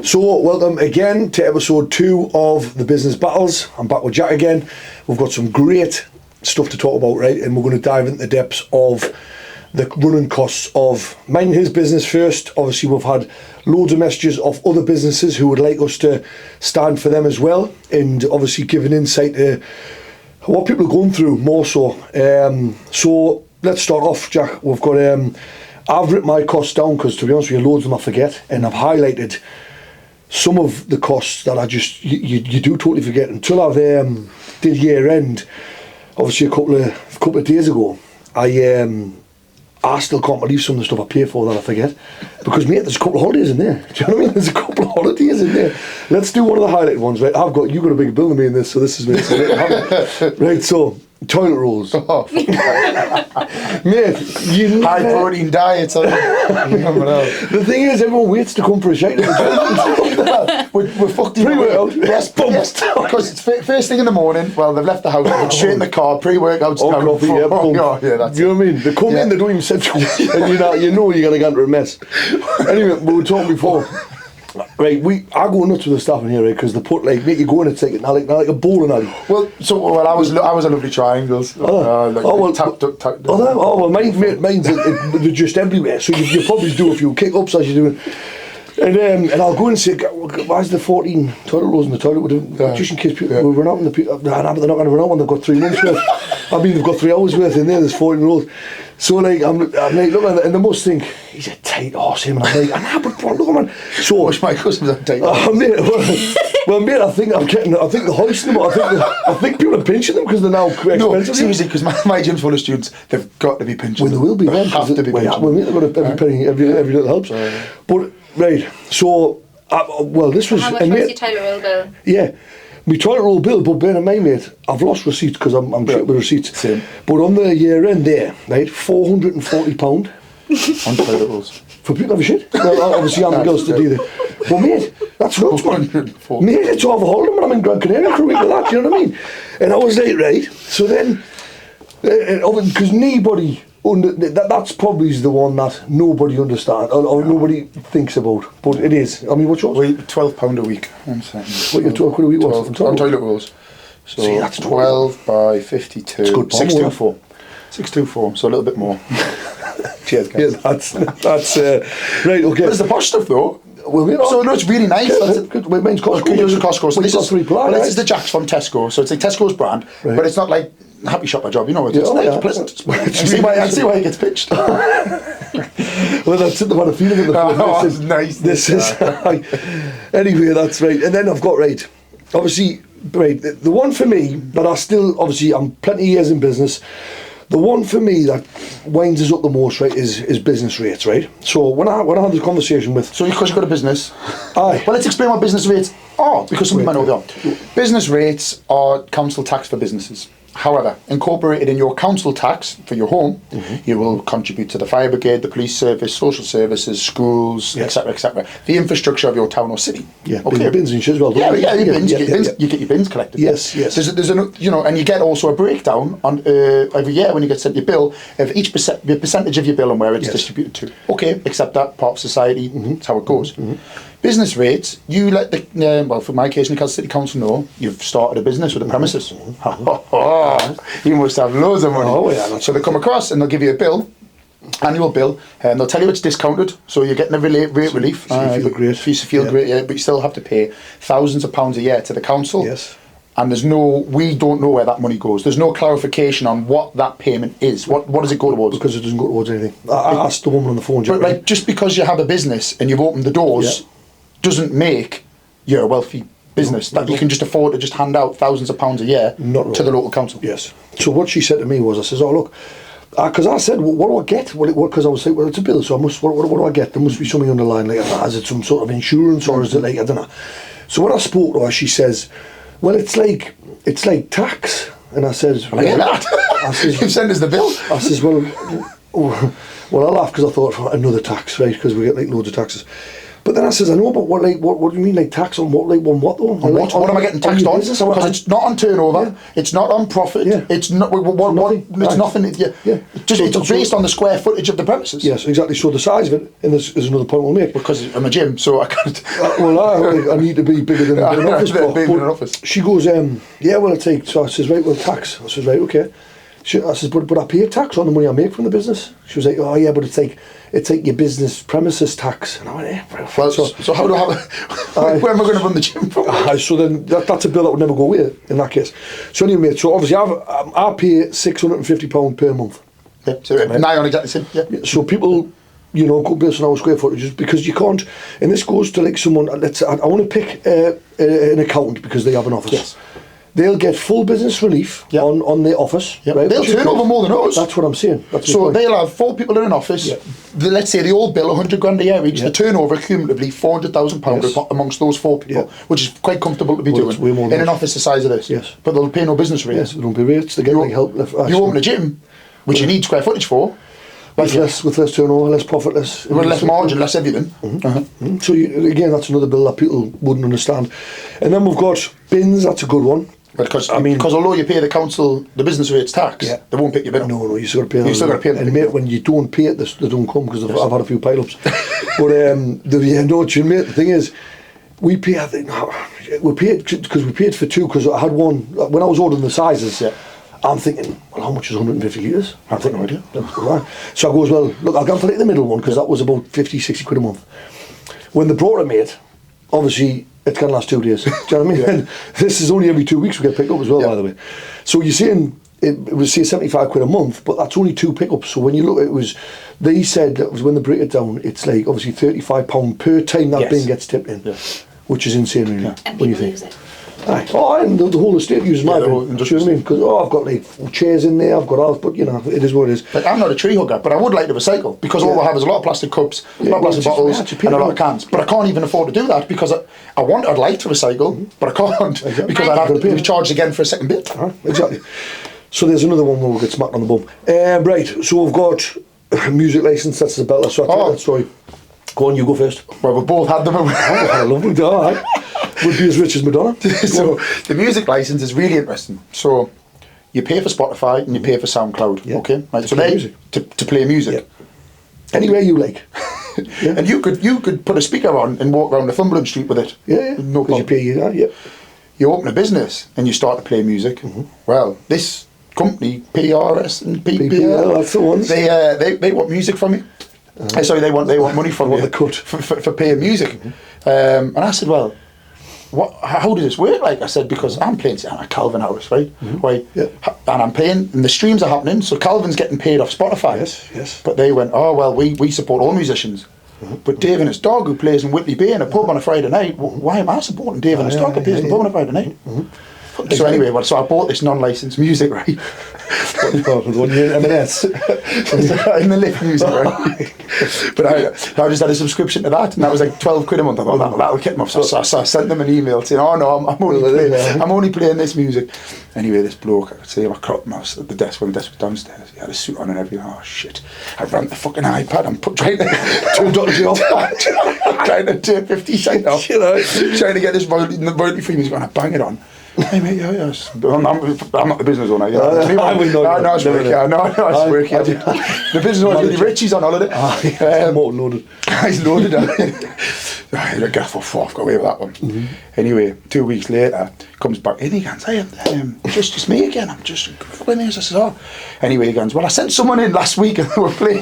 So, welcome again to episode 2 of the Business Battles. I'm back with Jack again. We've got some great stuff to talk about, right? And we're going to dive into the depths of the running costs of mine and his business first. Obviously, we've had loads of messages of other businesses who would like us to stand for them as well, and obviously give an insight to what people are going through more so. So, let's start off, Jack. We've got... I've written my costs down because, to be honest with you, loads of them I forget, and I've highlighted some of the costs that I just you do totally forget. Until I've did year end, obviously a couple of days ago, I still can't believe some of the stuff I pay for that I forget, because mate, there's a couple of holidays in there. Do you know what I mean? There's a couple of holidays in there. Let's do one of the highlighted ones, right? You've got a bigger bill than me in this, so this is me. Right, so. Toilet rolls. Oh. Mate, you high protein diet. The thing is, everyone waits to come for a shake. We're fucked in pre-workout. Yes, because it's first thing in the morning. Well, they've left the house, they're straight in the car, pre-workouts down. Coffee, that's you know what I mean? They come in, they don't even sit, and you know you're going to get into a mess. Anyway, we were talking before. Right, I go nuts with the staff in here, right? Because they put make you go in and take it now like a bowling alley. I was a lovely triangles. Mine's they're just everywhere. So you probably do a few kick ups as you're doing. And I'll go and say, why is there 14 toilet rolls in the toilet? Just in case people will run out, but they're not going to run out when they've got 3 months worth. I mean, they've got 3 hours worth in there. There's 14 rolls. So I'm like, look, and they must think he's a tight horse, him. And I'm like, but look, man. So I wish my customers are tight. Mate, I think they're hoisting them. I think people are pinching them because they're now expensive. No, seriously, because my gym's full of students. They've got to be pinching. Well, they will be. They have to be pinching. Well, they've got every penny, every little helps. But right, so this was. How much was your toilet roll bill? Yeah. My toilet roll bill, but bear in mind, mate, I've lost receipts because I'm shit with receipts. Same. But on the year end there, right, £440 on toilet rolls. For people to have a shit. Well, obviously I'm the girls to do that. But mate, that's nuts, man. Mate, it's over holiday when I'm in Gran Canaria for a week like that, do you know what I mean? And I was like, right, so then, because nobody... that's probably the one that nobody understands or nobody thinks about, but it is. I mean, what's yours? £12 a week. What your £12 a week was? On toilet rolls. So see, that's 12 by 52. It's good. 624. 624. So a little bit more. Cheers, guys. Yeah, that's right. Okay. There's the posh stuff though. Well, so no, it's really nice. Yeah, that's good. Well, mine's Costco. Yours is Costco. So this is the Jack's from Tesco. So it's like Tesco's brand, right. But it's not like Happy Shopper job. You know, it's pleasant. I see why it gets pitched. Well, that's it. They want a feeling of the this is nice. This is anyway. That's right. And then I've got obviously, the one for me that I still obviously I'm plenty of years in business. The one for me that winds us up the most, right, is business rates, right? So when I had this conversation with... So because you've got a business... Aye. Well, let's explain what business rates are, because some people might know they are. Business rates are council tax for businesses. However, incorporated in your council tax for your home, you will contribute to the fire brigade, the police service, social services, schools, etc., etc. The infrastructure of your town or city. Yeah, okay. Bins and shit as well. Yeah, bins. You get your bins collected. Yes. There's and you get also a breakdown on every year when you get sent your bill of the percentage of your bill and where it's distributed to. Okay, accept that, part of society. That's how it goes. Business rates, you let for my case, Newcastle City Council know you've started a business with a premises. You must have loads of money. Oh, yeah. So they come across and they'll give you a bill, annual bill, and they'll tell you it's discounted, so you're getting a rate relief. So you feel great. You feel great, yeah, but you still have to pay thousands of pounds a year to the council. Yes. And we don't know where that money goes. There's no clarification on what that payment is. What does it go towards? Because it doesn't go towards anything. I asked the woman on the phone. But just because you have a business and you've opened the doors doesn't make you a wealthy business that you can just afford to just hand out thousands of pounds a year to the local council. Yes. So what she said to me was, I says, oh look, because I said, what do I get? Because I was like, well, it's a bill, so what do I get? There must be something underlying, like, is it some sort of insurance, or is it like, I don't know. So when I spoke to her, she says, well, it's like tax. And I said, well, yeah, that. I says, you send us the bill. I says, well, I laughed because I thought, another tax, right? Because we get like loads of taxes. But then I says, I know, but what do you mean, like tax on what, like on what though? On what? What am I getting taxed on? Because it's not on turnover, it's not on profit, it's not. It's nothing. It's based on the square footage of the premises. Yes, exactly. So the size of it, and this is another point we'll make. Because I'm a gym, so I can't. I need to be bigger than an office. Bigger than an office. She goes, yeah, well, so I says, right, well, tax. I says, right, okay. I says, but I pay tax on the money I make from the business. She was like, oh yeah, but it's like your business premises tax. And I went, well, so how do I have where am I going to run the gym from? So then that's a bill that would never go away in that case. So anyway, mate, so obviously I pay £650 per month. Yeah, so nigh on exactly the same. Yeah. So people, go based on our square footage, because you can't, and this goes to like someone, I want to pick an accountant because they have an office. Yes. They'll get full business relief on their office. Yep. Right? They'll turn over more than us. That's what I'm saying. So they'll have 4 people in an office. Yep. Let's say they all bill 100 grand a year each. The turnover cumulatively £400,000 amongst those 4 people, which is quite comfortable to be doing in an office the size of this. Yes. But they'll pay no business rates. Yes, they don't pay rates. They get like help. You open a gym, which you need square footage for. With less turnover, less profit, less margin, less everything. So again, that's another bill that people wouldn't understand. And then we've got bins. That's a good one. Because although you pay the council the business rates tax, they won't pick your bin. No, you still got to pay. You still got to pay them. And mate, when you don't pay it, they don't come because I've had a few pile-ups. But mate, the thing is, we pay. I think we paid because we paid for 2 because I had one when I was ordering the sizes. Yeah. I'm thinking, well, how much is 150 litres? I'm thinking, no idea. So I goes, well, look, I'll go for like the middle one because that was about 50, 60 quid a month. When they brought it, mate, obviously it's going to last 2 days. Do you know what I mean? And this is only every 2 weeks we get picked up as well, by the way. So you're saying it was say 75 quid a month, but that's only 2 pickups. So when you look, they said that was when they break it down, it's like obviously £35 per time that bin gets tipped in, which is insane, really. And when you people think. use it. And the whole estate uses my bin. Do you know what I mean? Because I've got like chairs in there, I've got all, but it is what it is. Like, I'm not a tree hugger, but I would like to recycle because all I have is a lot of plastic cups, a lot of plastic bottles, and a lot of cans. But I can't even afford to do that because I'd like to recycle, but I can't because I'd have to be charged again for a second bit. Exactly. So there's another one where we'll get smacked on the bum. Right, so we've got a music licence, that's the BATLLES, so I'll tell that story. Go on, you go first. Well, we both had them. I love them, all right. Would be as rich as Madonna. So the music license is really interesting. So you pay for Spotify and you pay for SoundCloud. Okay, right. So to play music anywhere you like. And you could put a speaker on and walk around Northumberland Street with it. No problem. You pay that. You open a business and you start to play music. Well, this company PRS and PPL, that's the ones. They want music from you. Sorry, they want money from you for paying music. And I said, well, how does this work? Like I said, because I'm playing at Calvin House, right? Right. Yeah. And I'm playing, and the streams are happening, so Calvin's getting paid off Spotify. Yes. But they went, oh well, we support all musicians. But Dave and his dog, who plays in Whitley Bay in a pub on a Friday night, why am I supporting Dave and his dog who plays in a pub on a Friday night? So anyway, so I bought this non-licensed music, right? One year M&S. In the lift music, right? But I just had a subscription to that, and that was like 12 quid a month. I thought that'll get me off. So I sent them an email saying, oh no, I'm only playing this music. Anyway, this bloke, I could see him, I caught him at the desk when the desk was downstairs. He had a suit on and everything. Oh shit. I ran the fucking iPad and trying to turn Dr. off. Trying to turn 50 cents off. Trying to get this royalty free music on. I bang it on. Hey mate, yes. I'm not the business owner. No, it's working. It's working. The business owner's really rich. He's on holiday. Motor loaded. He's loaded. I thought, I've got away with that one. Anyway, 2 weeks later, comes back in. He goes, hey, just me again. I'm just fucking this. I said, oh. Anyway, he goes, well, I sent someone in last week and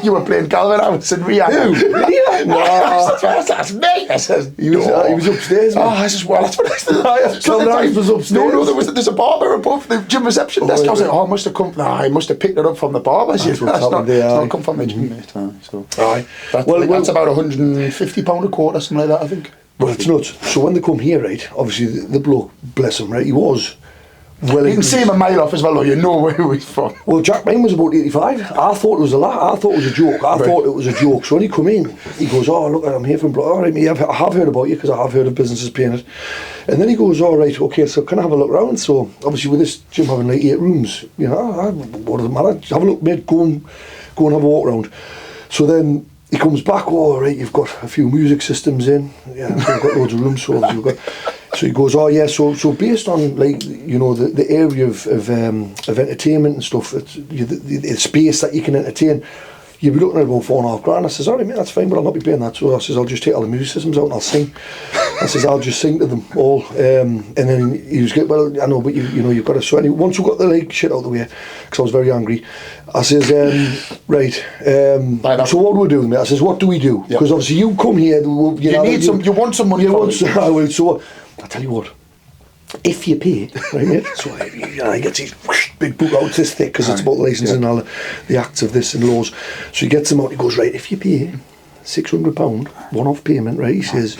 you were playing Calvin House and Rihanna. Who? No, that's me. I said, he was upstairs. Man. I said, well, that's what I said. Calvin House was upstairs. No, there's a barber above the gym reception desk. I was like, I must have come. I must have picked it up from the barber. It's not come from the gym, mate. So, that's about £150 a quarter, something like that, I think. Well, it's nuts. So when they come here, right, obviously the bloke, bless him, right, he was well... You can see him a mile off as well, though, you know where he's from. Well, Jack mine was about 85. I thought it was a lot. I thought it was a joke. Thought it was a joke. So when he come in, he goes, oh, look, I'm here from... All right, mate, I have heard about you because I have heard of businesses paying it. And then he goes, all right, okay, so can I have a look around? So obviously with this gym having like 8 rooms, what does it matter? Have a look, mate, go and have a walk around. So then he comes back, oh, right, you've got a few music systems in. Yeah, so we've got loads of rooms, so you've got... So he goes, oh yeah, so based on, like, you know, the area of entertainment and stuff, the space that you can entertain, you'll be looking at about $4,500. I says, all right, mate, that's fine, but I'll not be paying that. So I says, I'll just take all the music systems out and I'll sing. I says, I'll just sing to them all. And then he was like, well, I know, but you know, you've got to... So anyway, once we got the like shit out of the way, because I was very angry, I says, right, so what do we do, mate? I says, what do we do? Because obviously you come here... You want some money for it. I will, so I tell you what, if you pay, right, mate, so he gets his big book out this thick, because it's about licensing and all the acts of this and laws. So he gets them out, he goes, right, if you pay £600, one-off payment, right, he says,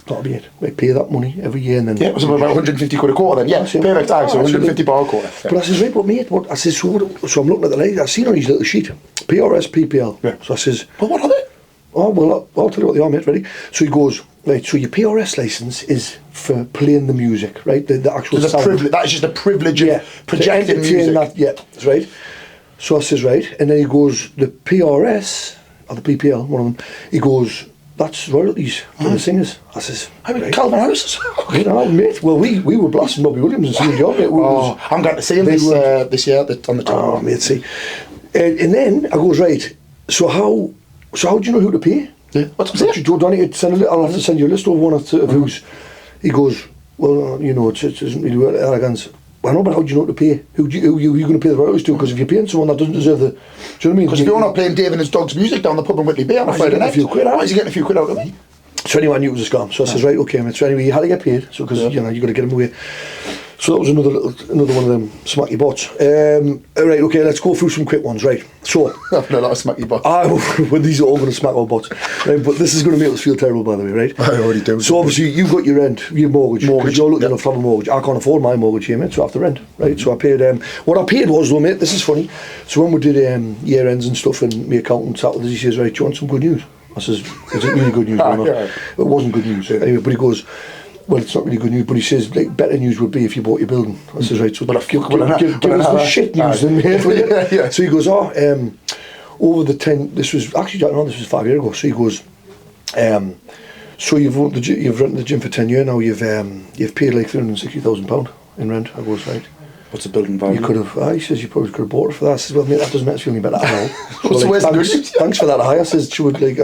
that'll be it. Right, pay that money every year and then... Yeah, it was about 150 quid a quarter then, yeah. Perfect, so 150 bar a quarter. Yeah. But I says, right, but mate, what? I says, so I'm looking at the line, I've seen on his little sheet, PRS, PPL. Yeah. So I says... But what are they? Oh, well, I'll tell you what they are, mate, ready? So he goes, right, so your PRS licence is for playing the music, right? The actual sound. That is just a privilege of projecting music. That, yeah, that's right. So I says, right, and then he goes, the PRS, or the PPL, one of them, he goes, that's royalties for the singers. I says, I mean, right. Calvin Harris. You know, mate, well, we were blasting Robbie Williams and seeing John, mate. I'm going to see him this year on the tour. Oh, mate, see. And then I goes, right, so how do you know who to pay? Yeah. What's that? I'll have to send you a list of one or two of who's. He goes, well, you know, it isn't really arrogance. Well, I know, but how do you know to pay? Who you going to pay the royalties to? Because if you're paying someone that doesn't deserve the... Do you know what I mean? Because if you're not playing Dave and his dog's music down the pub in Whitley Bay on a Friday night, why is he getting a few quid out of me? So anyway, I knew it was a scam. So I says, right, okay, mate. So anyway, you had to get paid. So because, you know, you got to get him away. So that was another one of them smacky bots. Right, okay, let's go through some quick ones, right. So... I've had a lot of smacky bots. Well, these are all going to smack our bots. Right, but this is going to make us feel terrible, by the way, right? I already do. So obviously, you've got your rent, your mortgage. Because you're looking enough to have a mortgage. I can't afford my mortgage here, mate, so I have to rent, right? So I paid... what I paid was, though, mate, this is funny. So when we did year ends and stuff, and my accountant sat with us, he says, right, do you want some good news? I says, is it really good news or not? Yeah. It wasn't good news. Anyway, but he goes... Well, it's not really good news, but he says, like, better news would be if you bought your building. I says, right, so give us the shit news then, mate. Yeah. So he goes, over the 10, this was 5 years ago, so he goes, so you've rented the gym for 10 years now, you've paid like £360,000 in rent. I goes, right. What's the building value? You could have, he says, you probably could have bought it for that. I says, well, mate, that doesn't make us feel any better at all. So like, thanks for that, I says, she would like,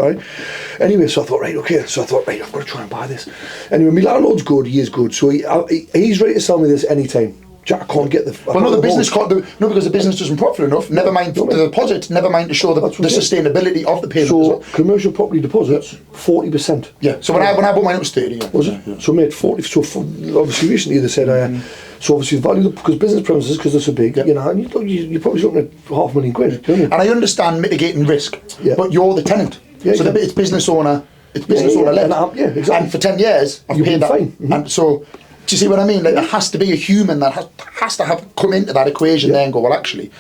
Anyway, so I thought, right, okay. So I thought, right, I've got to try and buy this. Anyway, my landlord's good, he is good. So he's ready to sell me this anytime. Jack, I can't get the... Well, no, the business can't do... No, because the business doesn't profit enough. Never mind the deposit. Never mind to show the sustainability of the payment. So, commercial property deposits, 40%. Yeah, so when I bought mine, it was 30, yeah. Was it? Yeah. So, mate, 40... So, obviously, recently they said... So obviously the value, because business premises, because they're so big, you know, and you're probably looking at £500,000 quid. You know? And I understand mitigating risk, but you're the tenant. Yeah, so it's business owner, led. Yeah, exactly. And for 10 years, I've paid that. Fine. And so, do you see what I mean? Like, there has to be a human that has to have come into that equation there and go, well, actually,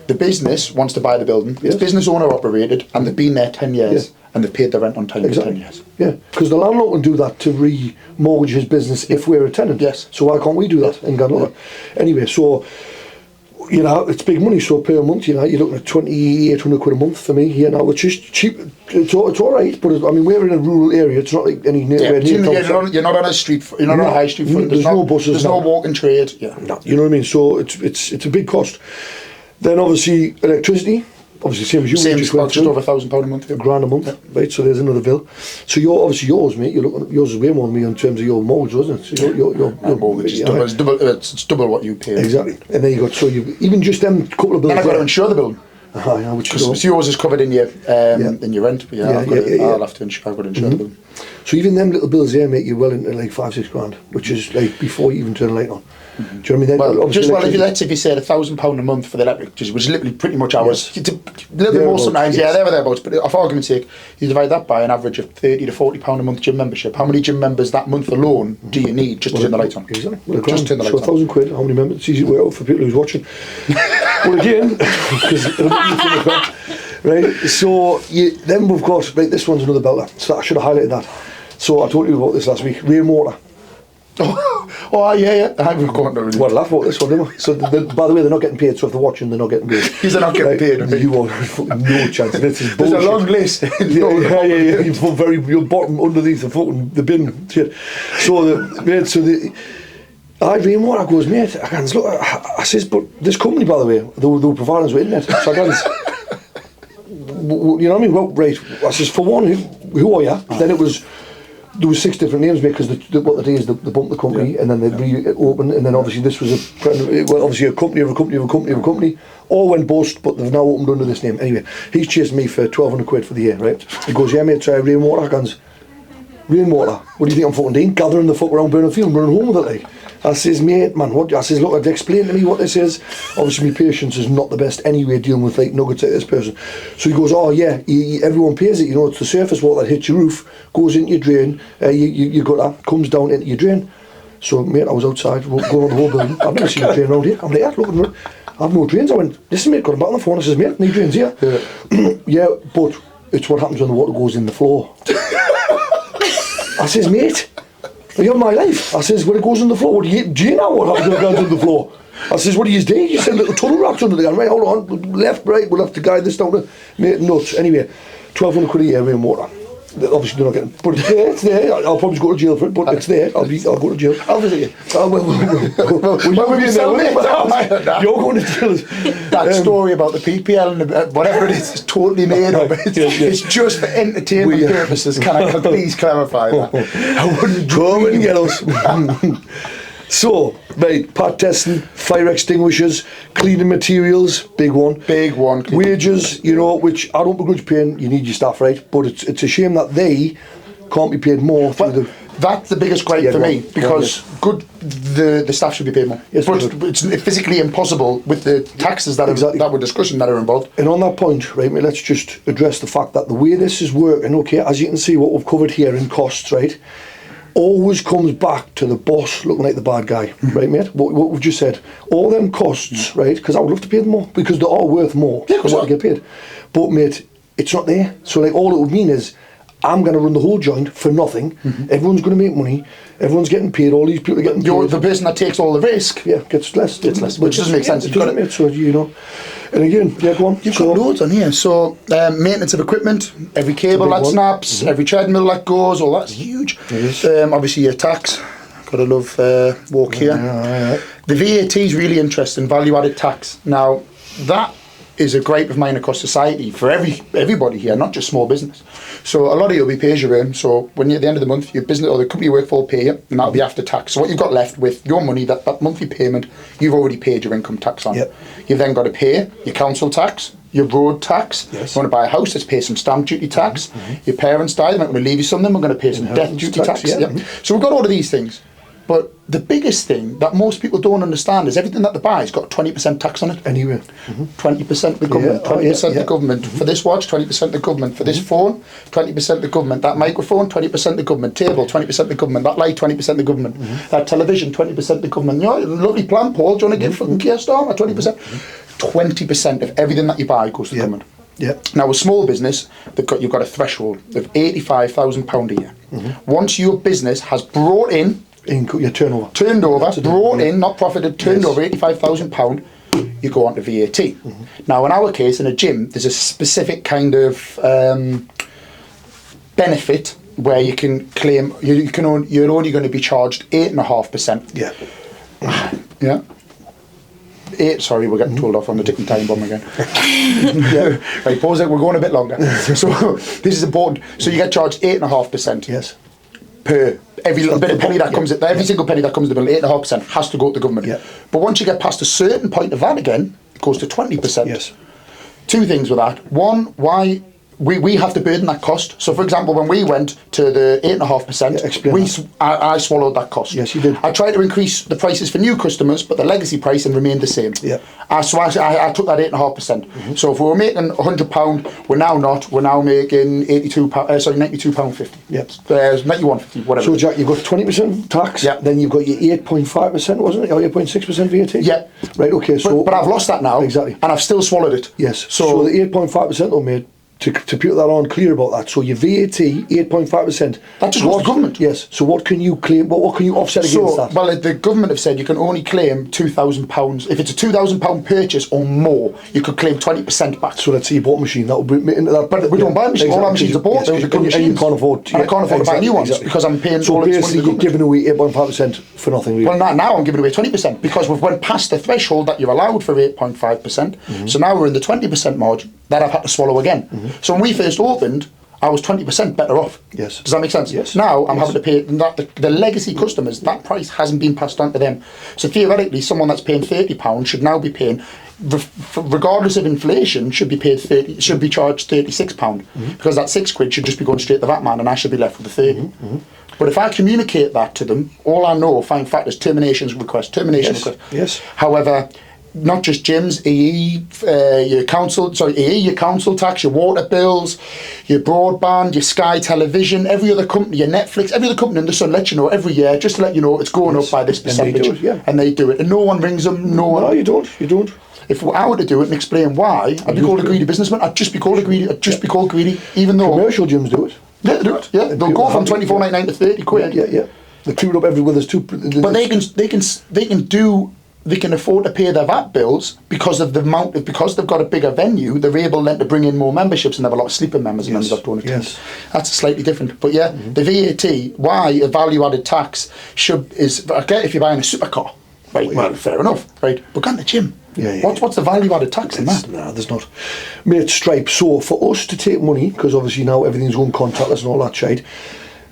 the business wants to buy the building. It's business owner operated, and they've been there 10 years. And they've paid the rent on time for 10 years. Yeah, because the landlord can do that to re-mortgage his business if we're a tenant. Yes. So why can't we do that in Gandalf? Anyway, so, you know, it's big money. So per month, you know, you're looking at 2,800 quid a month for me here now, which is cheap. It's all right, but I mean, we're in a rural area. It's not like any near you're not on a street. You're not on a high street front. There's no buses. There's no walking trade. Yeah. No, you know what I mean? So it's a big cost. Then obviously electricity. Obviously, same as you. Same, just over £1,000 a month. £1,000 a month, right? So there's another bill. So yours, mate. Yours is way more than me in terms of your mortgage, wasn't it? So your mortgage is double. It's double what you pay. Exactly. And then you got even just them couple of bills. Then I've got to insure the building. Yeah, which is yours is covered in your rent. But I'll have to insure. I've got to insure the building. So even them little bills there make you well into like £5-6 which is like before you even turn the light on. Do you know what I mean? If you said £1,000 a month for the electric, which is literally pretty much ours. It's a little bit more sometimes, there or thereabouts. But for argument's sake, you divide that by an average of £30 to £40 a month gym membership. How many gym members that month alone do you need just to turn the lights on? Exactly. Well, just turn the lights on. So £1,000, how many members? It's easy to work out for people who's watching. Well, again, right. So then we've got this one's another belter. So I should have highlighted that. So I told you about this last week. Rainwater. Oh, yeah. I'm going to Well, laugh about this one, didn't we? So, by the way, they're not getting paid, so if they're watching, they're not getting paid. They're not getting paid. Right? You are fucking no chance. This is There's bullshit. a long list. Yeah. You put your bottom underneath the bin. Shit. So, I rainwater goes, mate, I can't look. I says, but this company, by the way, they were providing us with internet. So I can't. You know what I mean? Well, right. I says, for one, who are you? Then there was 6 different names, mate, because what they do is they bumped the company and then they reopened, and then obviously this was obviously a company of a company of a company of a company. All went bust, but they've now opened under this name. Anyway, he's chasing me for 1,200 quid for the year, right? He goes, yeah, mate, try rainwater. I goes, rainwater? What do you think I'm fucking doing? Gathering the fuck around Burnham Field and running home with it, like. I says, mate, man, what? I says, look, I'd explain to me what this is. Obviously, my patience is not the best anyway, dealing with like nuggets like this person. So he goes, oh yeah, everyone pays it. You know, it's the surface water that hits your roof, goes into your drain. You got that, comes down into your drain. So, mate, I was outside going on the whole building. I've never seen a drain around here. I'm like, yeah, looking around. I've no drains. I went, listen, mate, got him back on the phone. I says, mate, no drains here. Yeah, but it's what happens when the water goes in the floor. I says, mate, you're my life. I says, when it goes on the floor, what do you know what happens when it goes on the floor? I says, what do you do? You send little tunnel racks under the gun. Right, hold on, left, right, we'll have to guide this down to, mate, nuts. Anyway, 1,200 quid a year rainwater. Obviously, they're not getting, but it's there. I'll probably go to jail for it, but it's there. I'll go to jail. I'll visit you. You're going to jail. That story about the PPL and whatever it is totally made up. It's just for entertainment purposes. Can I please clarify that? I wouldn't come and get us. So, right, part testing, fire extinguishers, cleaning materials, big one. Wages, you know, which I don't begrudge paying. You need your staff, right? But it's a shame that they can't be paid more through That's the biggest gripe for me, because the staff should be paid more. Yes, but it's physically impossible with the taxes that we're discussing that are involved. And on that point, right, mate, let's just address the fact that the way this is working, okay, as you can see what we've covered here in costs, right, always comes back to the boss looking like the bad guy, right, mate? What we've just said. All them costs, right, because I would love to pay them more, because they are worth more than what I get paid. But, mate, it's not there. So, like, all it would mean is I'm going to run the whole joint for nothing. Everyone's going to make money. Everyone's getting paid. All these people are getting paid. You're the person that takes all the risk. Yeah, gets less. Which doesn't make sense. It doesn't, mate, so, you know. And again, yeah, go on. You've got loads on here. So, maintenance of equipment, every cable that snaps, every treadmill that goes, all that's huge. Obviously, your tax. Gotta love walk here. The VAT is really interesting, value-added tax. Now, that is a gripe of mine across society for everybody here, not just small business. So a lot of you will be pay as you earn. So when you're at the end of the month, your business or the company you work for will pay you, and that'll be after tax. So what you've got left with your money, that monthly payment, you've already paid your income tax on. You've then got to pay your council tax, your road tax. You want to buy a house, let's pay some stamp duty tax. Your parents die, they might want to leave you something, we're going to pay some death duty tax. So we've got all of these things. But the biggest thing that most people don't understand is everything that they buy has got 20% tax on it. Anyway. 20% the government, 20% the government. For this watch, 20% the government. For this phone, 20% the government. That microphone, 20% the government. Table, 20% the government. That light, 20% the government. That television, 20% the government. You know, lovely plan, Paul. Do you want to give fucking Kia Storm at 20%? 20% of everything that you buy goes to the government. Now, a small business, you've got a threshold of £85,000 a year. Once your business has brought in your turnover. Brought in, not profited, turned over £85,000, you go on to VAT. Now, in our case, in a gym, there's a specific kind of benefit where you can claim you're only going to be charged 8.5%. Sorry, we're getting told off on the ticking time bomb again. Right, pause it. We're going a bit longer. So this is important. So you get charged 8.5%. Yes. Per every little bit of penny that comes, every single penny that comes to the bill, 8.5% has to go to the government. But once you get past a certain point of that again, it goes to 20%. Yes. Two things with that. One, why we have to burden that cost. So, for example, when we went to the 8.5%, I swallowed that cost. Yes, you did. I tried to increase the prices for new customers, but the legacy pricing remained the same. Yeah. So I took that 8.5%. So if we were making £100, we're now not. We're now making £92.50. Yep. 91.50, whatever. So, Jack, you've got 20% tax. Yeah. Then you've got your 8.5%, wasn't it, or 8.6% VAT? Yeah. Right. Okay. So, but I've lost that now. Exactly. And I've still swallowed it. Yes. So the 8.5% though, mate, to people that aren't clear about that, so your VAT, 8.5%. That just goes to government. Yes. So what can you claim? What can you offset against that? Well, the government have said you can only claim £2,000. If it's a £2,000 purchase or more, you could claim 20% back. So let's say you bought a machine, that would bring into that. But we don't buy machines. All our machines are bought. They're good machines. And you can't afford. And I can't afford to buy new ones because I'm paying. So basically, you're giving away 8.5% for nothing. Really. Well, now I'm giving away 20% because we've went past the threshold that you're allowed for 8.5%. So now we're in the 20% margin that I've had to swallow again. So when we first opened, I was 20% better off. Yes. Does that make sense? Yes. Now I'm having to pay that the legacy customers. That price hasn't been passed on to them. So theoretically, someone that's paying £30 should now be paying, regardless of inflation, should be charged £36 because that £6 should just be going straight to that man, and I should be left with the 30. But if I communicate that to them, all I know, find fact, is termination request. Yes. However, not just gyms, your council tax, your water bills, your broadband, your Sky Television, every other company, your Netflix, every other company in the Sun lets you know every year, just to let you know it's going up by this percentage. And they do it. And no one rings them, no one. No, you don't. If I were to do it and explain why, I'd be called a greedy businessman. I'd just be called greedy, even though commercial gyms do it. Yeah, they do it. Yeah, they'll go from £24.99 to £30. Yeah. They queue it up everywhere. There's two. But they can afford to pay their VAT bills because of because they've got a bigger venue. They're able then to bring in more memberships and have a lot of sleeping members and members of donors. Yes, that's slightly different. But yeah, the VAT, why a value-added tax is okay if you're buying a supercar, right? Well, fair enough, right? But go to the gym. What's the value-added tax in that? Nah, there's not. Mate, Stripe. So for us to take money, because obviously now everything's going contactless and all that shit.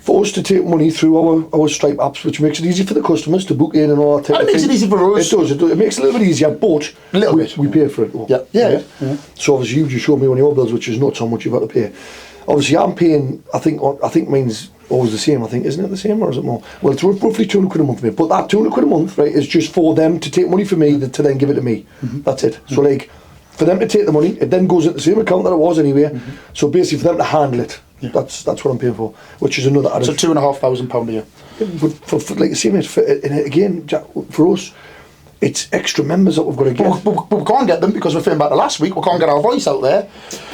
For us to take money through our Stripe apps, which makes it easy for the customers to book in and all that type of thing. It makes it easy for us. It does. It makes it a little bit easier, but we pay for it. Yeah. So obviously you just showed me one of your bills, which is nuts how much you've got to pay. Obviously I'm paying, I think mine's always the same. I think, isn't it the same or is it more? Well, it's roughly £200 a month, mate. But that £200 a month, right, is just for them to take money from me to then give it to me. That's it. So like, for them to take the money, it then goes into the same account that it was anyway. So basically for them to handle it. Yeah. That's what I'm paying for, which is another added. So £2,500 a year. For like I say, mate, and again, Jack, for us, it's extra members that we've got to get. But we can't get them because we're filming back to last week. We can't get our voice out there.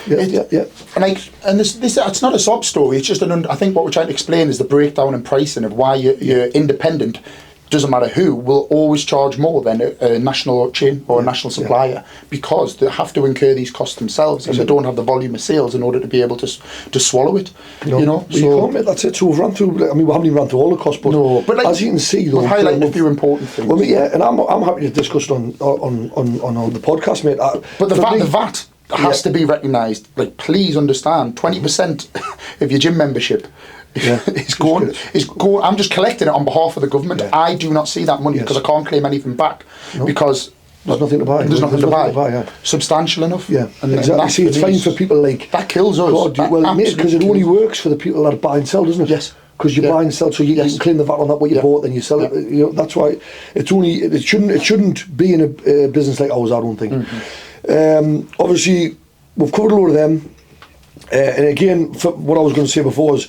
Yeah. And this it's not a sob story. It's just I think what we're trying to explain is the breakdown in pricing of why you're independent. Doesn't matter who, will always charge more than a national chain or a national supplier because they have to incur these costs themselves and they don't have the volume of sales in order to be able to swallow it. You know, so you can't, mate, that's it. So we've run through. I mean, we haven't even run through all the costs, but like, as you can see, though, we've highlighted a few important things. Well, yeah, and I'm happy to discuss it on the podcast, mate. But the VAT has to be recognised. Like, please understand, 20% of your gym membership. It's going. I'm just collecting it on behalf of the government. I do not see that money because I can't claim anything back because there's nothing to buy. There's nothing to buy. Substantial enough. Yeah, and exactly. See, it's fine for people like that. Kills us. God, well, mate, because it only works for the people that buy and sell, doesn't it? Yes. Because you buy and sell, so you can claim the VAT on that what you bought, then you sell it. You know, that's why it's only. It shouldn't be in a business like ours. I don't think. Obviously, we've covered a lot of them, and again, for what I was going to say before is.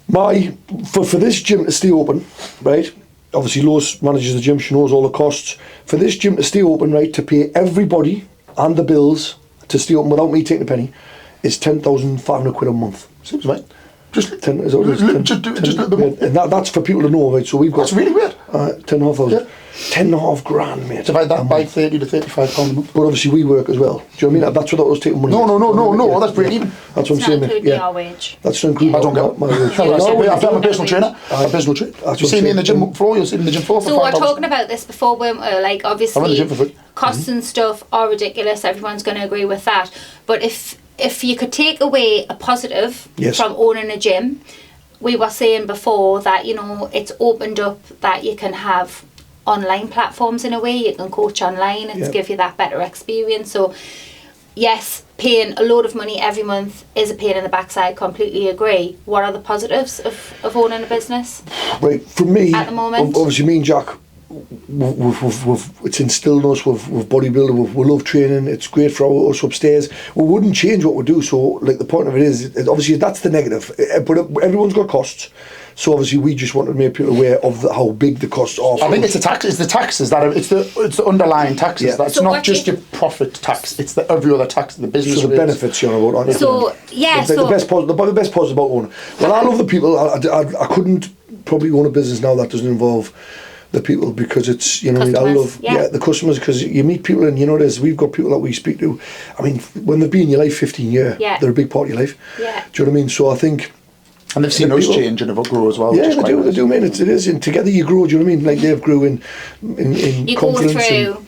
For this gym to stay open, right? Obviously, Lois manages the gym. She knows all the costs. For this gym to stay open, right, to pay everybody and the bills to stay open without me taking a penny, is £10,500 a month. Seems right. Just 10. Is that just a little bit more. And that's for people to know, right? So we've got. That's really weird. 10,500. Yeah. 10.5 grand, mate. Divide that by £30 to £35 a month. But obviously we work as well. Do you know what I mean? That's without us taking money. No. That's break even. That's what I'm saying, mate. Yeah. Our wage. That's not including I don't get my wage. I'm a personal trainer. You see me in the gym floor. You'll see me in the gym floor. So we're talking about this before, weren't we? Like obviously, costs and stuff are ridiculous. Everyone's going to agree with that. But if you could take away a positive from owning a gym, we were saying before that it's opened up that you can have online platforms in a way. You can coach online and give you that better experience. So yes, paying a load of money every month is a pain in the backside, completely agree. What are the positives of owning a business? Right, for me, at the moment? obviously me and Jack it's instilled in us with bodybuilding. We love training. It's great for us upstairs. We wouldn't change what we do. So, like, the point of it is, obviously that's the negative. But everyone's got costs. So obviously we just want to make people aware of how big the costs are. I think it's the taxes. It's the underlying taxes. Yeah. That's not just your profit tax. It's the every other tax. The business. So the benefits you're on about, aren't you? So yeah. The best part about owning. Well, I love the people. I couldn't probably own a business now that doesn't involve the people, because it's, you know, I love the customers, because you meet people, and you know, we've got people that we speak to. I mean, when they've been in your life 15 years, they're a big part of your life. Yeah. Do you know what I mean? So I think. And they've seen us change and grow as well. Yeah, they do, man. It is, and together you grow. Do you know what I mean? Like, they've grew in you confidence. Go through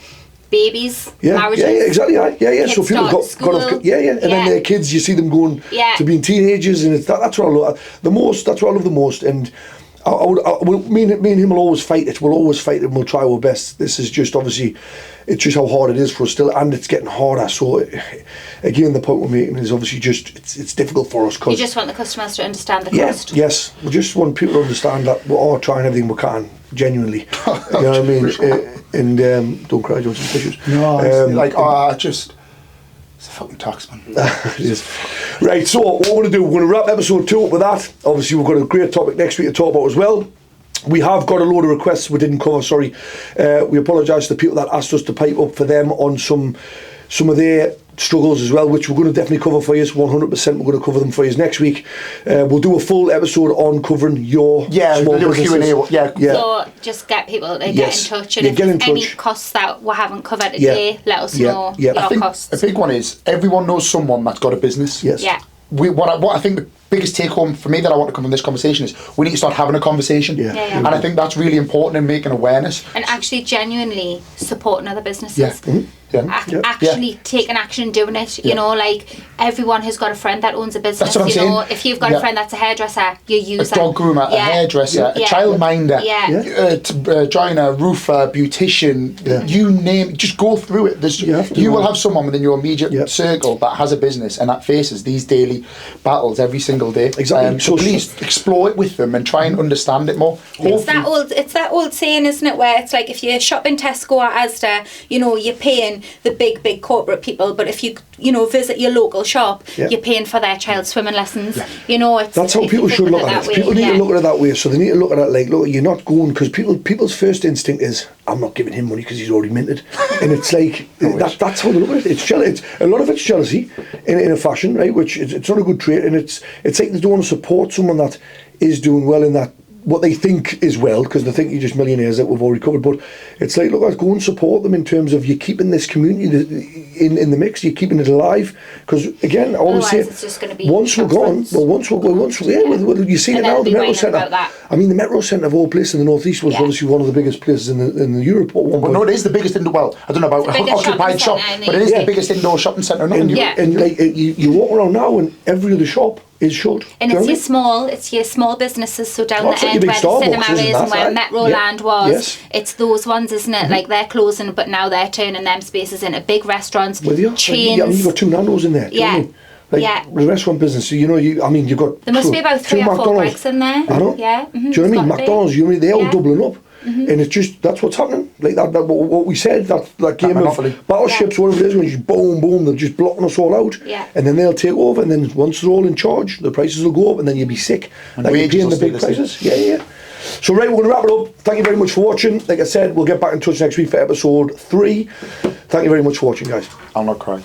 babies, marriages. Yeah, exactly. Yeah. So people got school, and then their kids, you see them going to being teenagers, and that's what I love the most. That's what I love the most, and. Me and him will always fight it. We'll always fight it, and we'll try our best. This is just, obviously, it's just how hard it is for us still, and it's getting harder. So, again, the point we're making is obviously just it's difficult for us. Cause you just want the customers to understand the cost. Yes, we just want people to understand that we're all trying everything we can, genuinely. You know what I mean? And don't cry, George. Some tissues. No, it's a fucking tax, man. It is. Right, so what we're going to do, we're going to wrap episode 2 up with that. Obviously, we've got a great topic next week to talk about as well. We have got a load of requests we didn't cover, sorry. We apologise to the people that asked us to pipe up for them on some of their struggles as well, which we're going to definitely cover for you. 100% we're going to cover them for you next week. We'll do a full episode on covering your small businesses. Q&A. So just get people to get in touch, and if there's any costs that we haven't covered today, let us know your costs. A big one is everyone knows someone that's got a business. Yes. Yeah. What I think the biggest take home for me that I want to come from this conversation is we need to start having a conversation. And I think that's really important in making awareness. And actually genuinely supporting other businesses. Yeah. Mm-hmm. Actually taking action, doing it. You know, like, everyone who's got a friend that owns a business. That's what I'm saying. Know, if you've got a friend that's a hairdresser, you use a dog groomer, a hairdresser, a childminder, joiner, roofer, beautician, you name. Just go through it. You will have someone within your immediate circle that has a business and that faces these daily battles every single day. Exactly. So please explore it with them and try and understand it more. It's that old saying, isn't it, where it's like, if you shop in Tesco or Asda, you know, you're paying the big corporate people, but if you visit your local shop, you're paying for their child's swimming lessons. You know, that's how people should look at it. People need to look at it that way. So they need to look at it like, look, you're not going, because people's first instinct is, I'm not giving him money because he's already minted, and it's like that's how they look at it. It's jealousy. A lot of it's jealousy in a fashion, right? Which it's not a good trait, and it's like they don't want to support someone that is doing well in that. What they think is well, because they think you're just millionaires that we've already covered. But it's like, look, go and support them in terms of you're keeping this community in the mix, you're keeping it alive. Because again, I always say, it's just going to be once we're gone, you see it now, the Metro Centre. I mean, the Metro Centre of all places in the Northeast was obviously one of the biggest places in Europe at one point. No, it is the biggest I don't know about occupied shop, but it is the biggest indoor shopping centre. And like, you walk around now, and every other shop is shut. And it's your small businesses, so down the end where the cinema is and where Metro Land was, it's those ones, isn't it? Like, they're closing, but now they're turning them spaces into big restaurants, chains. I mean, you've got 2 Nando's in there. The restaurant business, so you've got... There must be about 3 or 4 breaks in there. I know. Yeah. Do you know what I mean? McDonald's, they're all doubling up. And it's just, that's what's happening. Like that what we said, that game of battleships, whatever it is, when you just boom, they're just blocking us all out. And then they'll take over, and then once they're all in charge, the prices will go up, and then you'll be sick. And like you're paying the big prices. So right, we're going to wrap it up. Thank you very much for watching. Like I said, we'll get back in touch next week for episode 3. Thank you very much for watching, guys. I'll not cry.